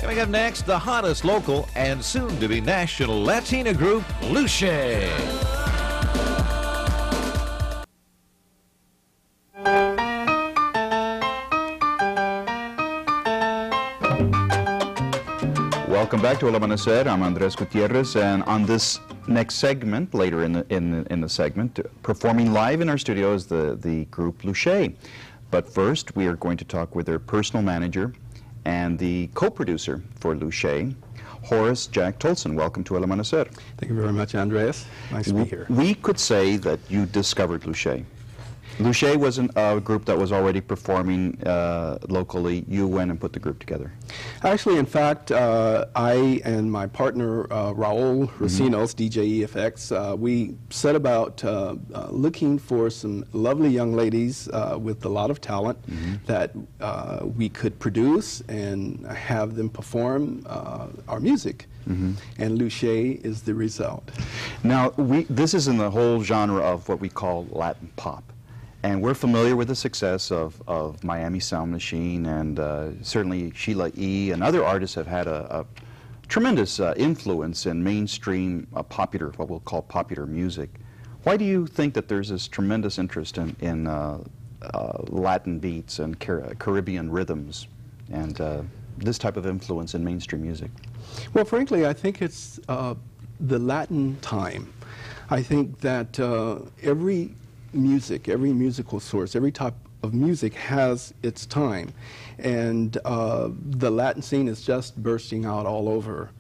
Coming up next, the hottest local and soon-to-be national Latina group, Lusché. Welcome back to Hola Amanecer. I'm Andres Gutierrez, and on this next segment, later in the segment, performing live in our studio is the group Lusché. But first, we are going to talk with their personal manager and the co-producer for Lusché, Horus Jack Tolson. Welcome to El Amanecer. Thank you very much, Andreas. Nice to be here. We could say that you discovered Lusché. Lusché wasn't a group that was already performing locally. You went and put the group together. Actually, in fact, I and my partner, Raul Recinos, DJ EFX, we set about looking for some lovely young ladies with a lot of talent that we could produce and have them perform our music. And Lusché is the result. Now, this is in the whole genre of what we call Latin pop. And we're familiar with the success of Miami Sound Machine, and certainly Sheila E. and other artists have had a tremendous influence in mainstream popular, what we'll call popular music. Why do you think that there's this tremendous interest in Latin beats and Caribbean rhythms and this type of influence in mainstream music? Well, frankly, I think it's the Latin time. I think that every musical source, every type of music has its time, and the Latin scene is just bursting out all over.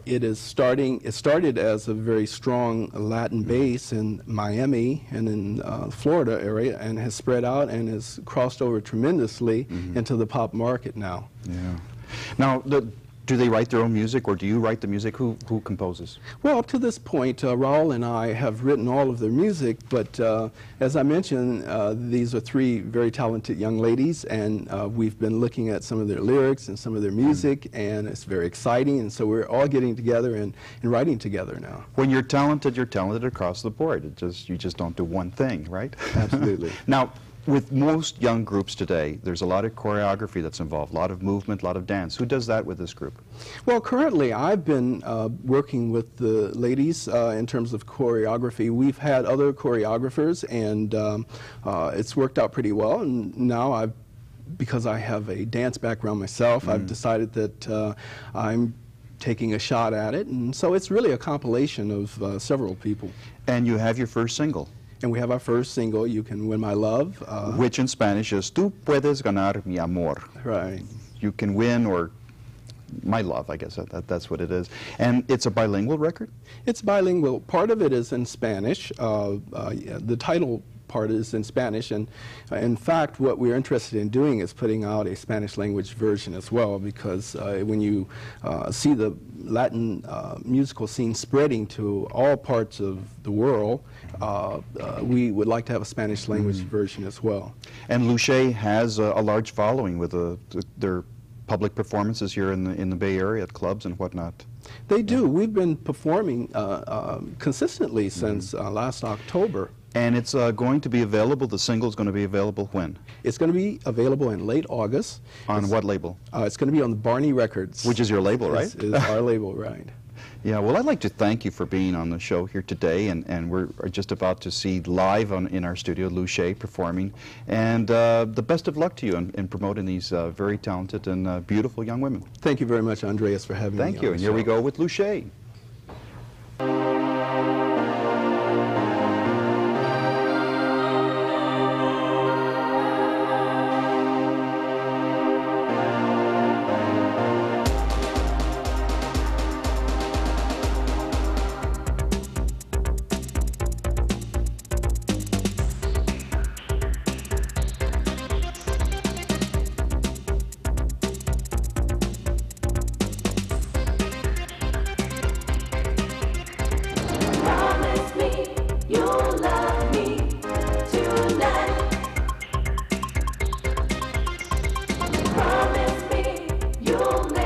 It started as a very strong Latin base in Miami and in Florida area, and has spread out and has crossed over tremendously into the pop market now. Yeah. Now, do they write their own music, or do you write the music? Who composes? Well, up to this point, Raul and I have written all of their music, but as I mentioned, these are three very talented young ladies, and we've been looking at some of their lyrics and some of their music, and it's very exciting, and so we're all getting together and writing together now. When you're talented across the board. You just don't do one thing, right? Absolutely. Now, with most young groups today, there's a lot of choreography that's involved, a lot of movement, a lot of dance. Who does that with this group? Well, currently I've been working with the ladies in terms of choreography. We've had other choreographers, and it's worked out pretty well. And now because I have a dance background myself, I've decided that I'm taking a shot at it. And so it's really a compilation of several people. And you have your first single. And we have our first single, You Can Win My Love. Which in Spanish is Tú puedes ganar mi amor. Right. You can win, or my love, I guess that's what it is. And it's a bilingual record? It's bilingual. Part of it is in Spanish. The title part is in Spanish, and in fact what we're interested in doing is putting out a Spanish language version as well, because when you see the Latin musical scene spreading to all parts of the world, we would like to have a Spanish language version as well. And Lusché has a large following with their public performances here in the Bay Area at clubs and whatnot. They do. We've been performing consistently since last October. And it's going to be available, the single's going to be available when? It's going to be available in late August. On what label? It's going to be on the Barney Records. Which is your label, right? Is our label, right. Yeah, well, I'd like to thank you for being on the show here today, and we're just about to see live in our studio Lusché performing, and the best of luck to you in promoting these very talented and beautiful young women. Thank you very much, Andreas, for having me on the show. Thank you, and here we go with Lusché. Promise me you'll never